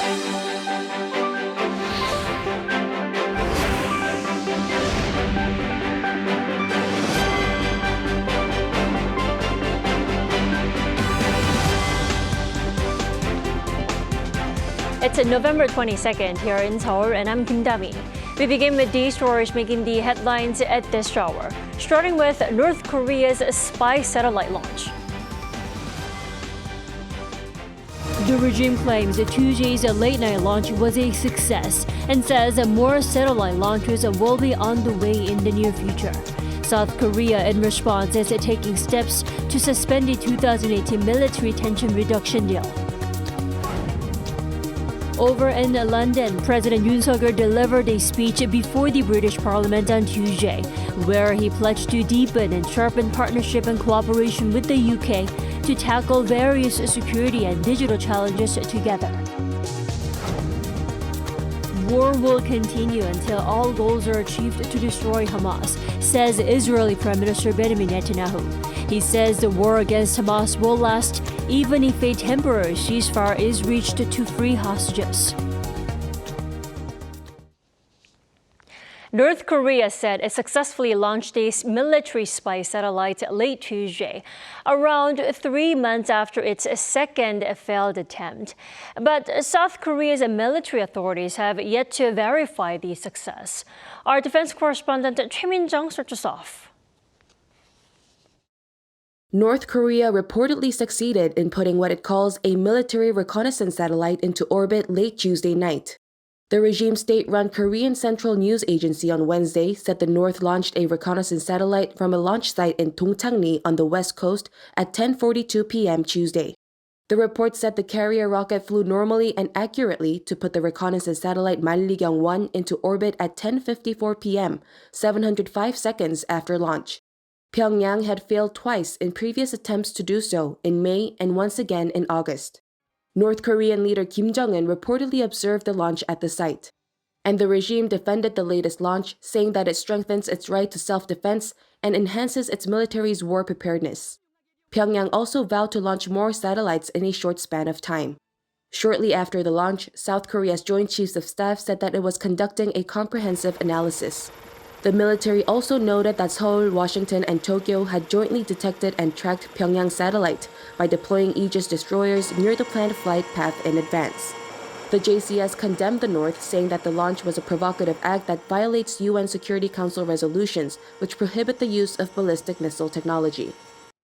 It's November 22nd here in Seoul, and I'm Kim Dami. We begin with these stories making the headlines at this hour, starting with North Korea's spy satellite launch. The regime claims Tuesday's late-night launch was a success and says more satellite launches will be on the way in the near future. South Korea, in response, is taking steps to suspend the 2018 military tension reduction deal. Over in London, President Yoon delivered a speech before the British Parliament on Tuesday, where he pledged to deepen and sharpen partnership and cooperation with the UK to tackle various security and digital challenges together. War will continue until all goals are achieved to destroy Hamas, says Israeli Prime Minister Benjamin Netanyahu. He says the war against Hamas will last even if a temporary ceasefire is reached to free hostages. North Korea said it successfully launched a military spy satellite late Tuesday, around 3 months after its second failed attempt. But South Korea's military authorities have yet to verify the success. Our defense correspondent Choi Min-jung starts us off. North Korea reportedly succeeded in putting what it calls a military reconnaissance satellite into orbit late Tuesday night. The regime state-run Korean Central News Agency on Wednesday said the North launched a reconnaissance satellite from a launch site in Dongchangni on the west coast at 10:42 p.m. Tuesday. The report said the carrier rocket flew normally and accurately to put the reconnaissance satellite Malligyong-1 into orbit at 10:54 p.m., 705 seconds after launch. Pyongyang had failed twice in previous attempts to do so in May and once again in August. North Korean leader Kim Jong-un reportedly observed the launch at the site. And the regime defended the latest launch, saying that it strengthens its right to self-defense and enhances its military's war preparedness. Pyongyang also vowed to launch more satellites in a short span of time. Shortly after the launch, South Korea's Joint Chiefs of Staff said that it was conducting a comprehensive analysis. The military also noted that Seoul, Washington, and Tokyo had jointly detected and tracked Pyongyang's satellite by deploying Aegis destroyers near the planned flight path in advance. The JCS condemned the North, saying that the launch was a provocative act that violates UN Security Council resolutions which prohibit the use of ballistic missile technology.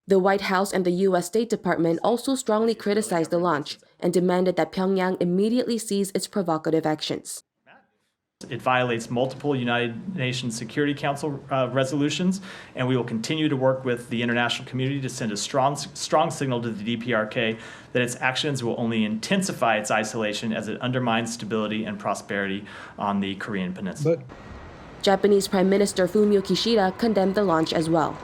The White House and the U.S. State Department also strongly criticized the launch and demanded that Pyongyang immediately cease its provocative actions. It violates multiple United Nations Security Council resolutions, and we will continue to work with the international community to send a strong signal to the DPRK that its actions will only intensify its isolation as it undermines stability and prosperity on the Korean Peninsula. Japanese Prime Minister Fumio Kishida condemned the launch as well.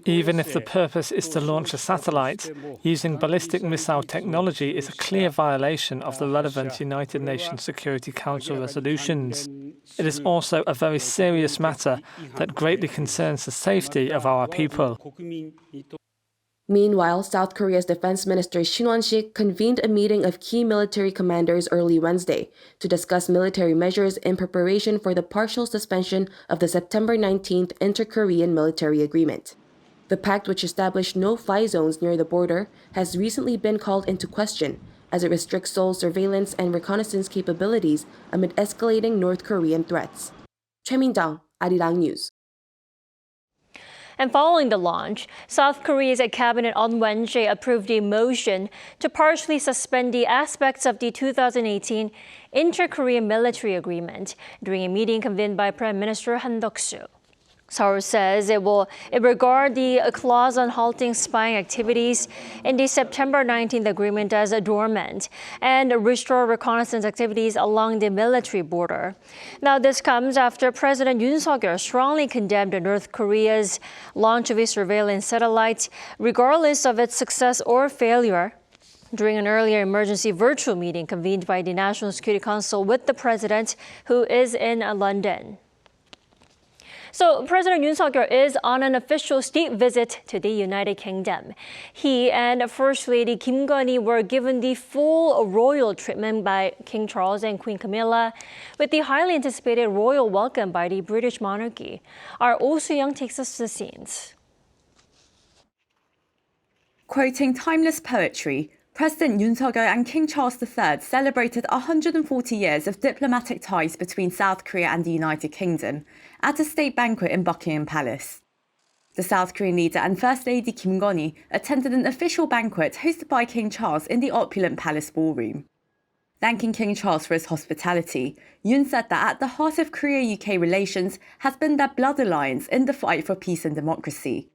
Even if the purpose is to launch a satellite, using ballistic missile technology is a clear violation of the relevant United Nations Security Council resolutions. It is also a very serious matter that greatly concerns the safety of our people. Meanwhile, South Korea's Defense Minister Shin Won-sik convened a meeting of key military commanders early Wednesday to discuss military measures in preparation for the partial suspension of the September 19th Inter-Korean military agreement. The pact, which established no-fly zones near the border, has recently been called into question as it restricts Seoul's surveillance and reconnaissance capabilities amid escalating North Korean threats. Choi Min-jung, Arirang News. And following the launch, South Korea's cabinet on Wednesday approved a motion to partially suspend the aspects of the 2018 Inter-Korean military agreement during a meeting convened by Prime Minister Han Duck-soo. Seoul says it will regard the clause on halting spying activities in the September 19th agreement as dormant and restore reconnaissance activities along the military border. Now, this comes after President Yoon strongly condemned North Korea's launch of a surveillance satellite, regardless of its success or failure, during an earlier emergency virtual meeting convened by the National Security Council with the president, who is in London. So President Yoon Suk-yeol is on an official state visit to the United Kingdom. He and First Lady Kim Gun-hee were given the full royal treatment by King Charles and Queen Camilla, with the highly anticipated royal welcome by the British monarchy. Our Oh Soo-young takes us to the scenes. Quoting timeless poetry, President Yoon Suk-yeol and King Charles III celebrated 140 years of diplomatic ties between South Korea and the United Kingdom at a state banquet in Buckingham Palace. The South Korean leader and First Lady Kim Gun-hee attended an official banquet hosted by King Charles in the opulent palace ballroom. Thanking King Charles for his hospitality, Yoon said that at the heart of Korea-UK relations has been their blood alliance in the fight for peace and democracy.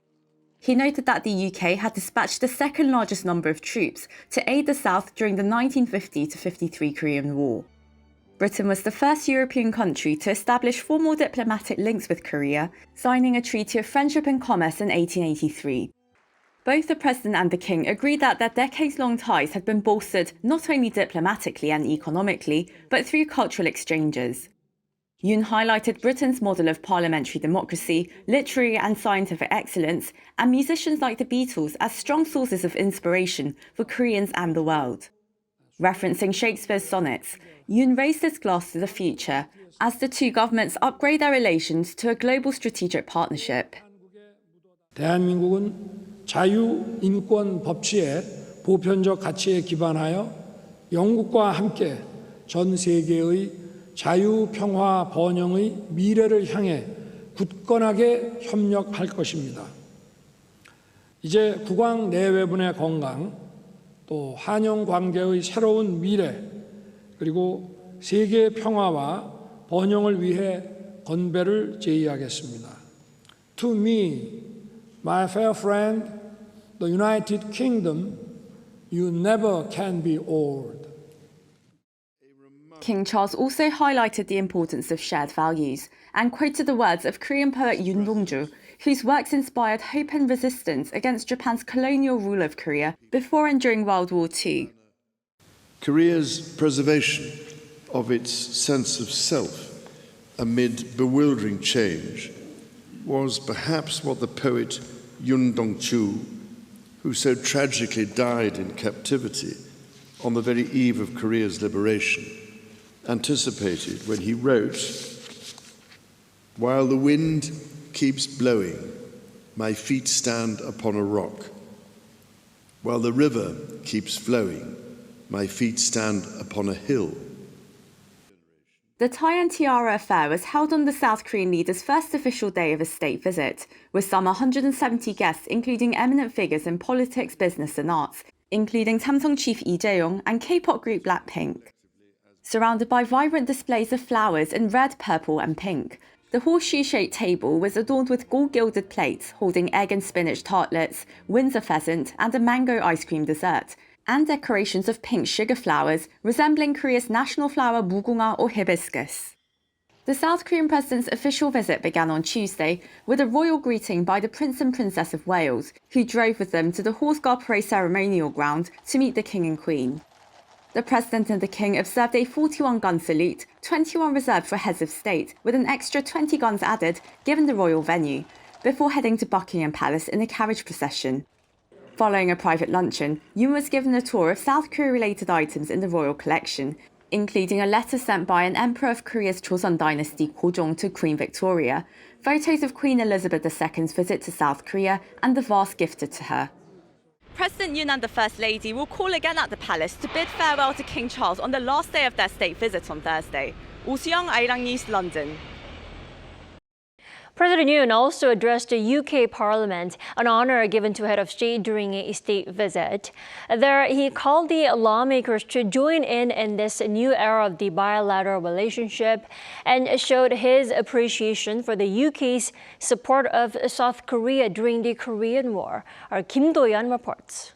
He noted that the UK had dispatched the second largest number of troops to aid the South during the 1950-53 Korean War. Britain was the first European country to establish formal diplomatic links with Korea, signing a treaty of friendship and commerce in 1883. Both the President and the King agreed that their decades-long ties had been bolstered not only diplomatically and economically, but through cultural exchanges. Yoon highlighted Britain's model of parliamentary democracy, literary and scientific excellence, and musicians like the Beatles as strong sources of inspiration for Koreans and the world. Referencing Shakespeare's sonnets, Yoon raised his glass to the future as the two governments upgrade their relations to a global strategic partnership. 대한민국은 자유, 인권, 법치의 보편적 가치에 기반하여 영국과 함께 전 세계의 자유, 평화, 번영의 미래를 향해 굳건하게 협력할 것입니다. 이제 국왕 내외분의 건강, 또 한영 관계의 새로운 미래, 그리고 세계 평화와 번영을 위해 건배를 제의하겠습니다. To me, my fair friend, the United Kingdom, you never can be old. King Charles also highlighted the importance of shared values and quoted the words of Korean poet Yoon Dong-ju, whose works inspired hope and resistance against Japan's colonial rule of Korea before and during World War II. Korea's preservation of its sense of self amid bewildering change was perhaps what the poet Yoon Dong-ju, who so tragically died in captivity on the very eve of Korea's liberation, anticipated when he wrote, "While the wind keeps blowing, my feet stand upon a rock. While the river keeps flowing, my feet stand upon a hill." The tie and tiara affair was held on the South Korean leader's first official day of his state visit, with some 170 guests including eminent figures in politics, business and arts, including Samsung chief Lee Jae-yong and K-pop group Blackpink. Surrounded by vibrant displays of flowers in red, purple and pink, the horseshoe-shaped table was adorned with gold-gilded plates holding egg and spinach tartlets, Windsor pheasant and a mango ice cream dessert, and decorations of pink sugar flowers resembling Korea's national flower mugunga or hibiscus. The South Korean president's official visit began on Tuesday with a royal greeting by the Prince and Princess of Wales, who drove with them to the Horse Guard Parade ceremonial ground to meet the King and Queen. The President and the King observed a 41-gun salute, 21 reserved for heads of state, with an extra 20 guns added given the royal venue, before heading to Buckingham Palace in a carriage procession. Following a private luncheon, Yoon was given a tour of South Korea-related items in the royal collection, including a letter sent by an emperor of Korea's Joseon dynasty Gojong to Queen Victoria, photos of Queen Elizabeth II's visit to South Korea, and the vase gifted to her. President Yoon and the First Lady will call again at the palace to bid farewell to King Charles on the last day of their state visit on Thursday. Oh Soo-young, Arirang News, London. President Yoon also addressed the UK Parliament, an honor given to head of state during a state visit. There, he called the lawmakers to join in this new era of the bilateral relationship and showed his appreciation for the UK's support of South Korea during the Korean War. Our Kim Do-yeon reports.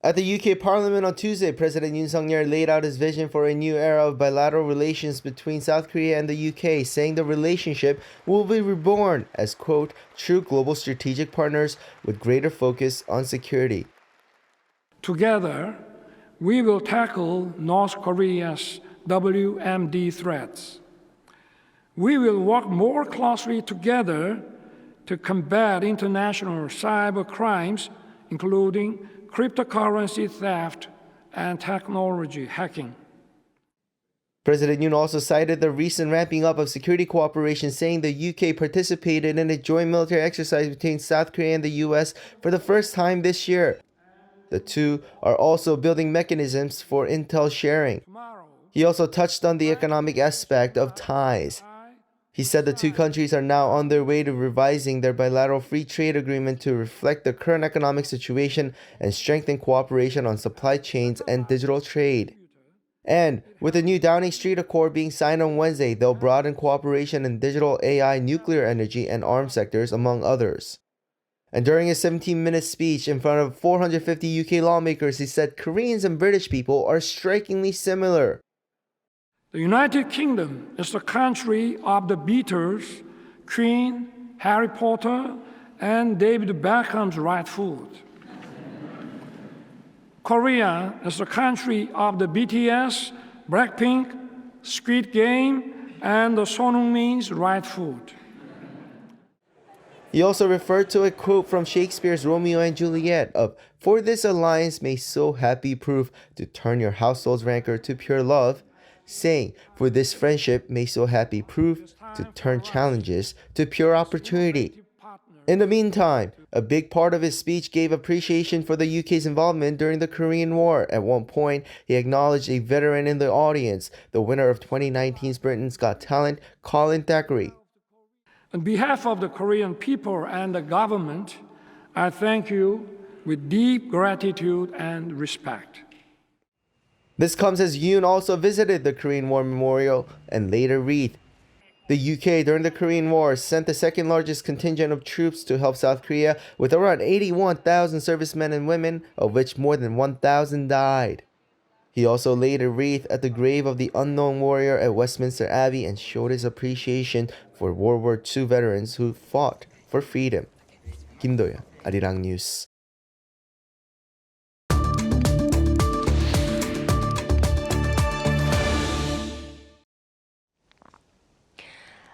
At the UK Parliament on Tuesday, President Yoon Suk-yeol laid out his vision for a new era of bilateral relations between South Korea and the UK, saying the relationship will be reborn as, quote, true global strategic partners with greater focus on security. Together, we will tackle North Korea's WMD threats. We will work more closely together to combat international cyber crimes, including cryptocurrency theft and technology hacking. President Yoon also cited the recent ramping up of security cooperation, saying the UK participated in a joint military exercise between South Korea and the US for the first time this year. The two are also building mechanisms for intel sharing. He also touched on the economic aspect of ties. He said the two countries are now on their way to revising their bilateral free trade agreement to reflect the current economic situation and strengthen cooperation on supply chains and digital trade. And with the new Downing Street Accord being signed on Wednesday, they'll broaden cooperation in digital, AI, nuclear energy, and arms sectors, among others. And during a 17-minute speech in front of 450 UK lawmakers, he said Koreans and British people are strikingly similar. The United Kingdom is the country of the Beatles, Queen, Harry Potter, and David Beckham's right foot. Korea is the country of the BTS, Blackpink, Squid Game, and the Son Heung-min's right foot. He also referred to a quote from Shakespeare's Romeo and Juliet of, "For this alliance may so happy prove to turn your household's rancor to pure love," saying, "For this friendship may so happy prove to turn challenges to pure opportunity." In the meantime, a big part of his speech gave appreciation for the UK's involvement during the Korean War. At one point, he acknowledged a veteran in the audience, the winner of 2019's Britain's Got Talent, Colin Thackeray. On behalf of the Korean people and the government, I thank you with deep gratitude and respect. This comes as Yoon also visited the Korean War Memorial and laid a wreath. The UK, during the Korean War, sent the second largest contingent of troops to help South Korea with around 81,000 servicemen and women, of which more than 1,000 died. He also laid a wreath at the grave of the unknown warrior at Westminster Abbey and showed his appreciation for World War II veterans who fought for freedom. Kim Do-yeon, Arirang News.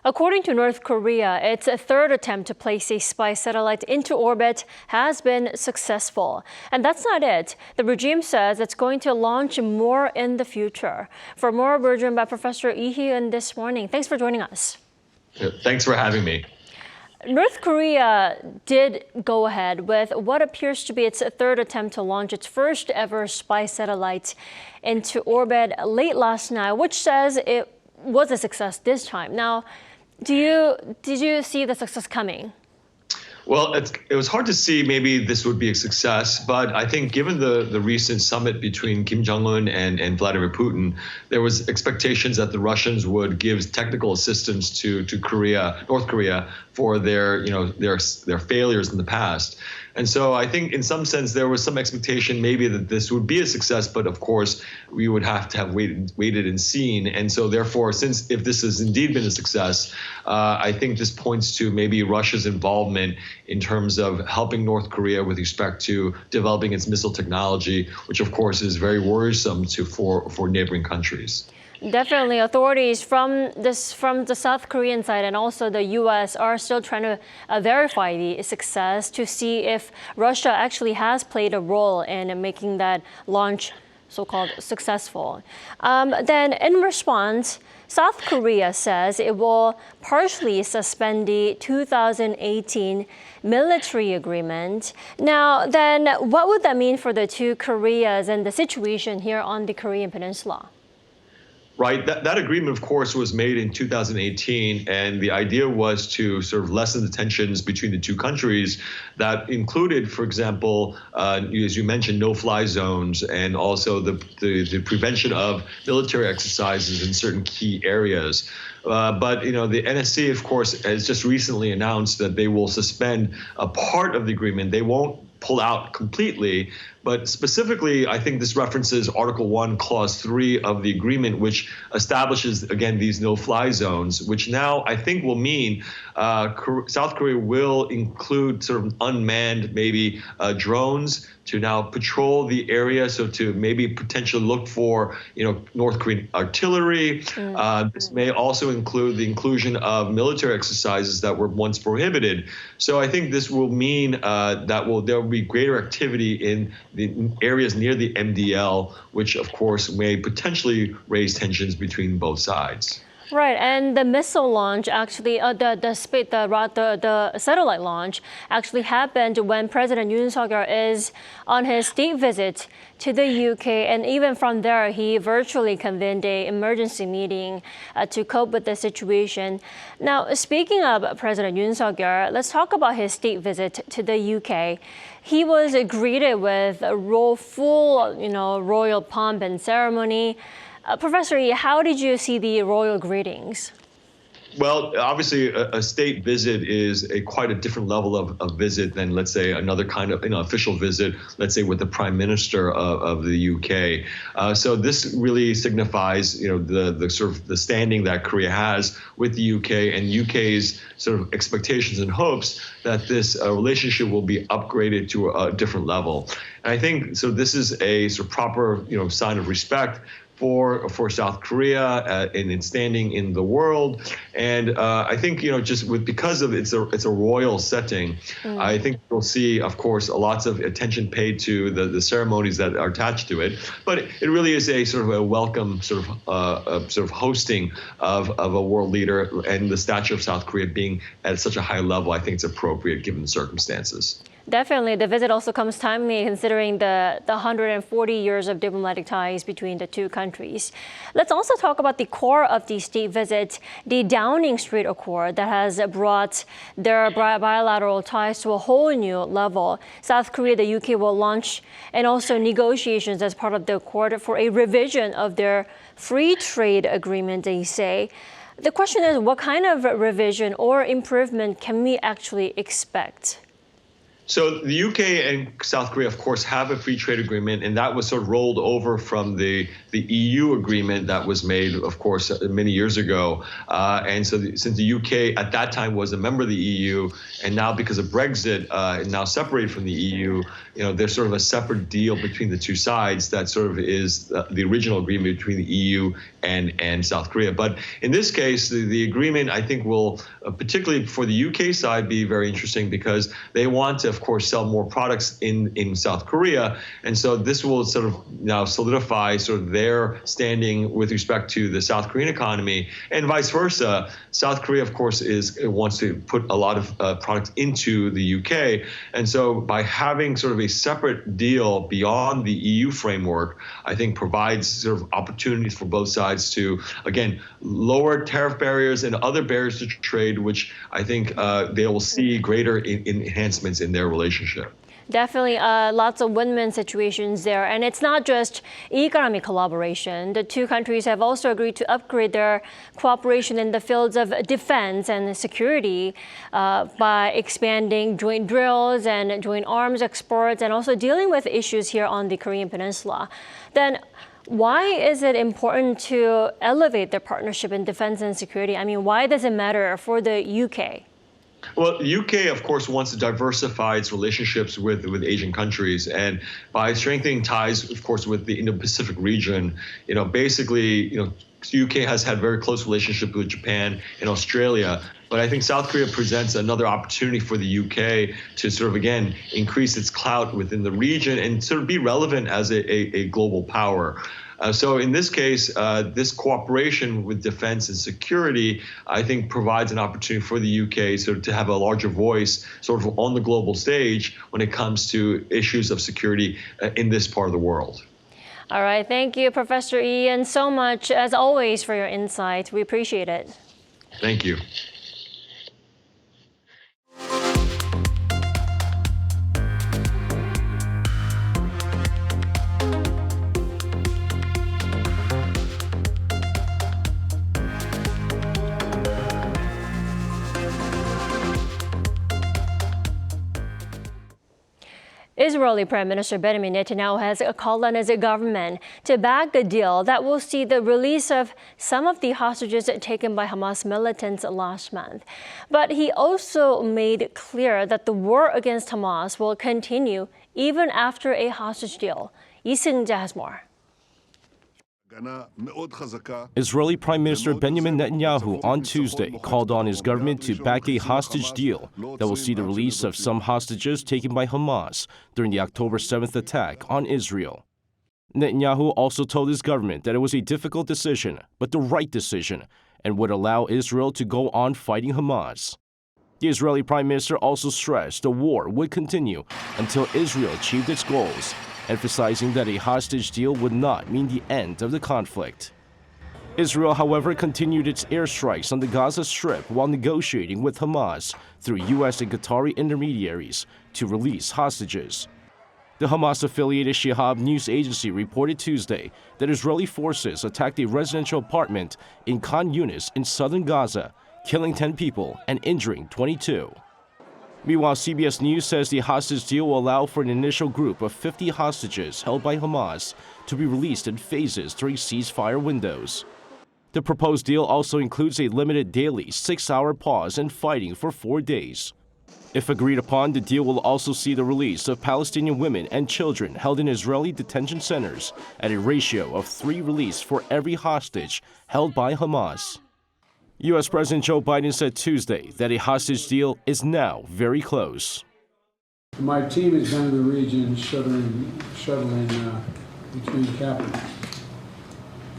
According to North Korea, its third attempt to place a spy satellite into orbit has been successful. And that's not it. The regime says it's going to launch more in the future. For more, we're joined by Professor Lee Hyun this morning. Thanks for joining us. Thanks for having me. North Korea did go ahead with what appears to be its third attempt to launch its first ever spy satellite into orbit late last night, which says it was a success this time. Now, did you see the success coming? Well, it was hard to see maybe this would be a success, but I think given the recent summit between Kim Jong-un and Vladimir Putin, there was expectations that the Russians would give technical assistance to North Korea for their failures in the past. And so I think in some sense there was some expectation maybe that this would be a success, but of course we would have to have waited and seen. And so therefore, since if this has indeed been a success, I think this points to maybe Russia's involvement in terms of helping North Korea with respect to developing its missile technology, which of course is very worrisome for neighboring countries. Definitely, authorities from the South Korean side and also the U.S. are still trying to verify the success to see if Russia actually has played a role in making that launch so-called successful. Then, in response, South Korea says it will partially suspend the 2018 military agreement. Now, then, what would that mean for the two Koreas and the situation here on the Korean Peninsula? Right. That agreement, of course, was made in 2018, and the idea was to sort of lessen the tensions between the two countries. That included, for example, as you mentioned, no-fly zones, and also the prevention of military exercises in certain key areas. But the NSC, of course, has just recently announced that they will suspend a part of the agreement. They won't pull out completely, But specifically, I think this references Article 1, Clause 3 of the agreement, which establishes, again, these no-fly zones, which now I think will mean South Korea will include sort of unmanned, maybe drones to now patrol the area, so to maybe potentially look for, North Korean artillery. This may also include the inclusion of military exercises that were once prohibited. So I think this will mean that there will be greater activity in the areas near the MDL, which of course may potentially raise tensions between both sides. Right, and the missile launch actually, the satellite launch actually happened when President Yoon is on his state visit to the UK, and even from there, he virtually convened an emergency meeting to cope with the situation. Now, speaking of President Yoon let's talk about his state visit to the UK. He was greeted with a full, royal pomp and ceremony. Professor Yi, how did you see the royal greetings? Well, obviously, a state visit is quite a different level of visit than, let's say, another kind of official visit, let's say, with the Prime Minister of the UK. So this really signifies, the sort of the standing that Korea has with the UK and UK's sort of expectations and hopes that this relationship will be upgraded to a different level. And I think so. This is a sort of proper, sign of respect for South Korea in its standing in the world, and I think just because of it's a royal setting, I think we'll see, of course, lots of attention paid to the ceremonies that are attached to it. But it really is a sort of a welcome sort of hosting of a world leader, and the stature of South Korea being at such a high level, I think it's appropriate given the circumstances. Definitely. The visit also comes timely considering the 140 years of diplomatic ties between the two countries. Let's also talk about the core of the state visit, the Downing Street Accord that has brought their bilateral ties to a whole new level. South Korea, the UK will launch and also negotiations as part of the accord for a revision of their free trade agreement, they say. The question is, what kind of revision or improvement can we actually expect? So the UK and South Korea, of course, have a free trade agreement, and that was sort of rolled over from the EU agreement that was made, of course, many years ago. And so since the UK at that time was a member of the EU, and now because of Brexit, now separated from the EU, there's sort of a separate deal between the two sides that sort of is the original agreement between the EU and South Korea. But in this case, the agreement, I think, will, particularly for the UK side, be very interesting because they want to, of course, sell more products in South Korea. And so this will sort of now solidify sort of their standing with respect to the South Korean economy, and vice versa. South Korea, of course, wants to put a lot of products into the UK. And so by having sort of a separate deal beyond the EU framework, I think provides sort of opportunities for both sides to, again, lower tariff barriers and other barriers to trade, which I think they will see greater enhancements in their relationship. Definitely lots of win-win situations there. And it's not just economic collaboration. The two countries have also agreed to upgrade their cooperation in the fields of defense and security by expanding joint drills and joint arms exports, and also dealing with issues here on the Korean Peninsula. Then why is it important to elevate their partnership in defense and security? I mean, why does it matter for the UK? Well, the UK, of course, wants to diversify its relationships with Asian countries, and by strengthening ties, of course, with the Indo-Pacific region, basically, the UK has had very close relationships with Japan and Australia. But I think South Korea presents another opportunity for the UK to sort of, again, increase its clout within the region and sort of be relevant as a global power. So in this case, this cooperation with defense and security, I think, provides an opportunity for the UK sort of to have a larger voice sort of on the global stage when it comes to issues of security in this part of the world. All right. Thank you, Professor Ian, so much, as always, for your insight. We appreciate it. Thank you. Israel Israeli Prime Minister Benjamin Netanyahu has called on his government to back a deal that will see the release of some of the hostages taken by Hamas militants last month. But he also made clear that the war against Hamas will continue even after a hostage deal. Lee Seung-jae has more. Israeli Prime Minister Benjamin Netanyahu on Tuesday called on his government to back a hostage deal that will see the release of some hostages taken by Hamas during the October 7th attack on Israel. Netanyahu also told his government that it was a difficult decision, but the right decision, and would allow Israel to go on fighting Hamas. The Israeli Prime Minister also stressed the war would continue until Israel achieved its goals, emphasizing that a hostage deal would not mean the end of the conflict. Israel, however, continued its airstrikes on the Gaza Strip while negotiating with Hamas through U.S. and Qatari intermediaries to release hostages. The Hamas-affiliated Shihab news agency reported Tuesday that Israeli forces attacked a residential apartment in Khan Yunis in southern Gaza, killing 10 people and injuring 22. Meanwhile, CBS News says the hostage deal will allow for an initial group of 50 hostages held by Hamas to be released in phases during ceasefire windows. The proposed deal also includes a limited daily 6-hour pause in fighting for 4 days. If agreed upon, the deal will also see the release of Palestinian women and children held in Israeli detention centers at a ratio of 3 released for every hostage held by Hamas. U.S. President Joe Biden said Tuesday that a hostage deal is now very close. My team has been in the region shuttling between capitals.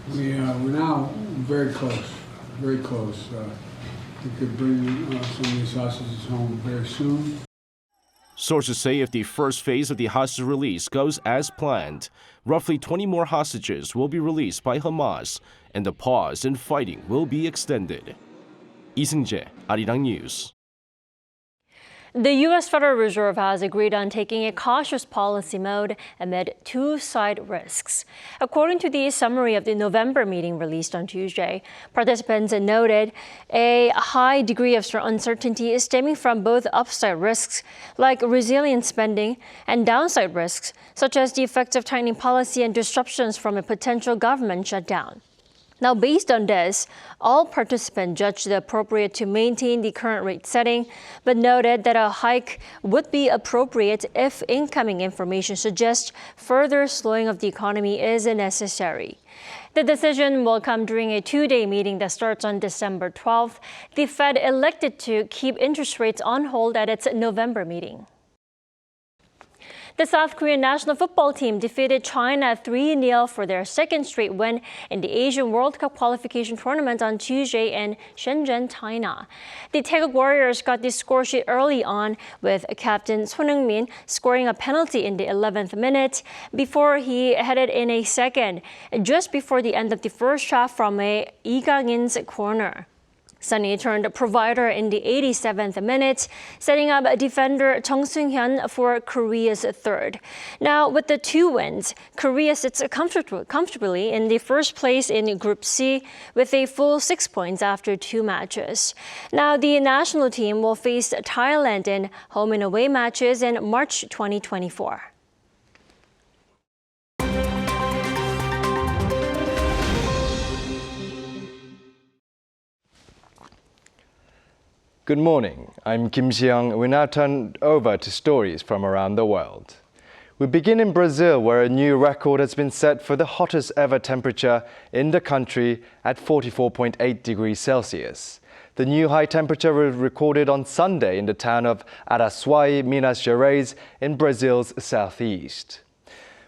We're now very close, very close. We could bring some of these hostages home very soon. Sources say if the first phase of the hostage release goes as planned, roughly 20 more hostages will be released by Hamas, and the pause in fighting will be extended. Lee Seung-jae, Arirang News. The U.S. Federal Reserve has agreed on taking a cautious policy mode amid two side risks. According to the summary of the November meeting released on Tuesday, participants noted a high degree of uncertainty stemming from both upside risks, like resilient spending, and downside risks, such as the effects of tightening policy and disruptions from a potential government shutdown. Now, based on this, all participants judged it appropriate to maintain the current rate setting, but noted that a hike would be appropriate if incoming information suggests further slowing of the economy is necessary. The decision will come during a 2-day meeting that starts on December 12th. The Fed elected to keep interest rates on hold at its November meeting. The South Korean national football team defeated China 3-0 for their second straight win in the Asian World Cup Qualification tournament on Tuesday in Shenzhen, China. The Taeguk Warriors got the score sheet early on, with captain Son Heung-min scoring a penalty in the 11th minute before he headed in a second, just before the end of the first half from a Lee Kang-in's corner. Sunny turned provider in the 87th minute, setting up defender Chung Seung-hyun for Korea's third. Now, with the 2 wins, Korea sits comfortably in the first place in Group C with a full 6 points after 2 matches. Now, the national team will face Thailand in home and away matches in March 2024. Good morning, I'm Kim Si-young. We now turn over to stories from around the world. We begin in Brazil, where a new record has been set for the hottest ever temperature in the country at 44.8 degrees Celsius. The new high temperature was recorded on Sunday in the town of Araçuai, Minas Gerais, in Brazil's southeast.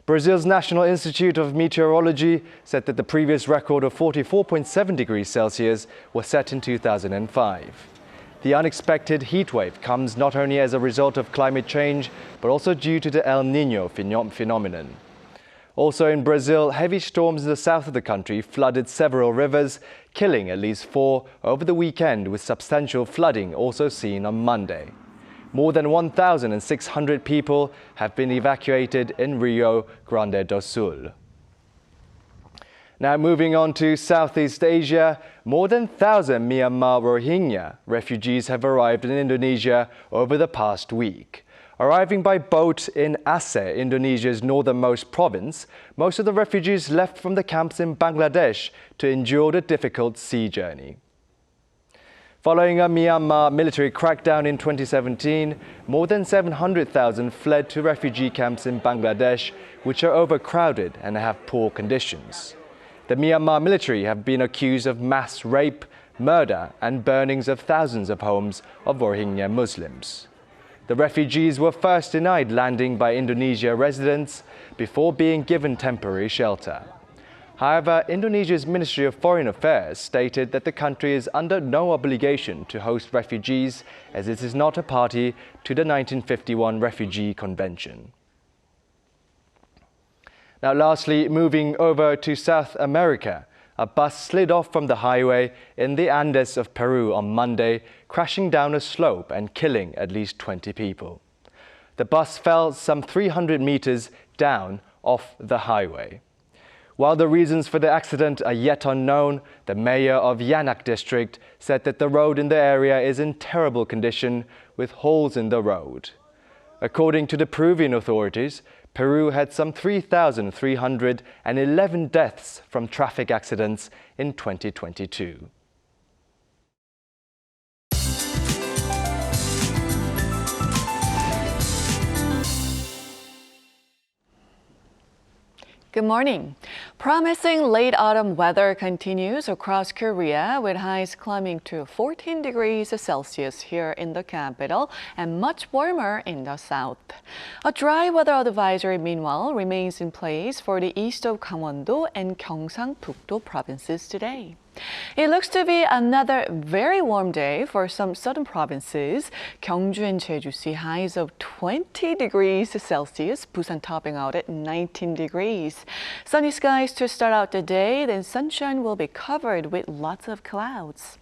Brazil's National Institute of Meteorology said that the previous record of 44.7 degrees Celsius was set in 2005. The unexpected heat wave comes not only as a result of climate change, but also due to the El Niño phenomenon. Also in Brazil, heavy storms in the south of the country flooded several rivers, killing at least 4 over the weekend, with substantial flooding also seen on Monday. More than 1,600 people have been evacuated in Rio Grande do Sul. Now moving on to Southeast Asia, more than 1,000 Myanmar Rohingya refugees have arrived in Indonesia over the past week. Arriving by boat in Aceh, Indonesia's northernmost province, most of the refugees left from the camps in Bangladesh to endure the difficult sea journey. Following a Myanmar military crackdown in 2017, more than 700,000 fled to refugee camps in Bangladesh, which are overcrowded and have poor conditions. The Myanmar military have been accused of mass rape, murder and burnings of thousands of homes of Rohingya Muslims. The refugees were first denied landing by Indonesia residents before being given temporary shelter. However, Indonesia's Ministry of Foreign Affairs stated that the country is under no obligation to host refugees as it is not a party to the 1951 Refugee Convention. Now lastly, moving over to South America, a bus slid off from the highway in the Andes of Peru on Monday, crashing down a slope and killing at least 20 people. The bus fell some 300 meters down off the highway. While the reasons for the accident are yet unknown, the mayor of Yanak district said that the road in the area is in terrible condition with holes in the road. According to the Peruvian authorities, Peru had some 3,311 deaths from traffic accidents in 2022. Good morning. Promising late autumn weather continues across Korea with highs climbing to 14 degrees Celsius here in the capital and much warmer in the south. A dry weather advisory, meanwhile, remains in place for the east of Gangwon-do and Gyeongsang-Pukto provinces today. It looks to be another very warm day for some southern provinces. Gyeongju and Jeju see highs of 20 degrees Celsius, Busan topping out at 19 degrees. Sunny skies to start out the day, then sunshine will be covered with lots of clouds.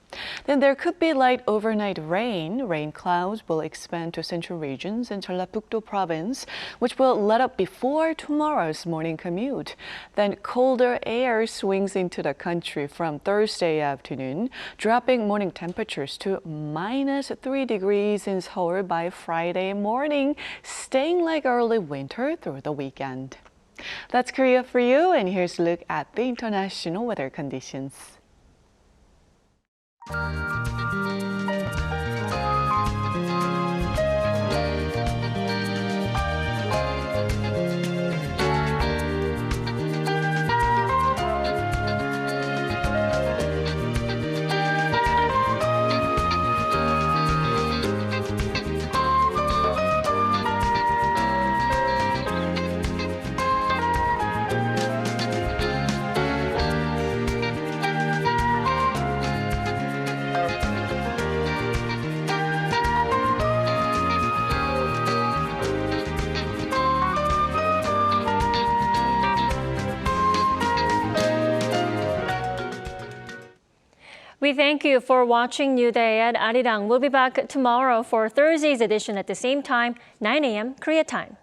Then there could be light overnight rain. Rain clouds will expand to central regions and Jeollabuk-do province, which will let up before tomorrow's morning commute. Then colder air swings into the country from Thursday afternoon, dropping morning temperatures to -3 degrees in Seoul by Friday morning, staying like early winter through the weekend. That's Korea for you, and here's a look at the international weather conditions. We thank you for watching New Day at Arirang. We'll be back tomorrow for Thursday's edition at the same time, 9 a.m. Korea time.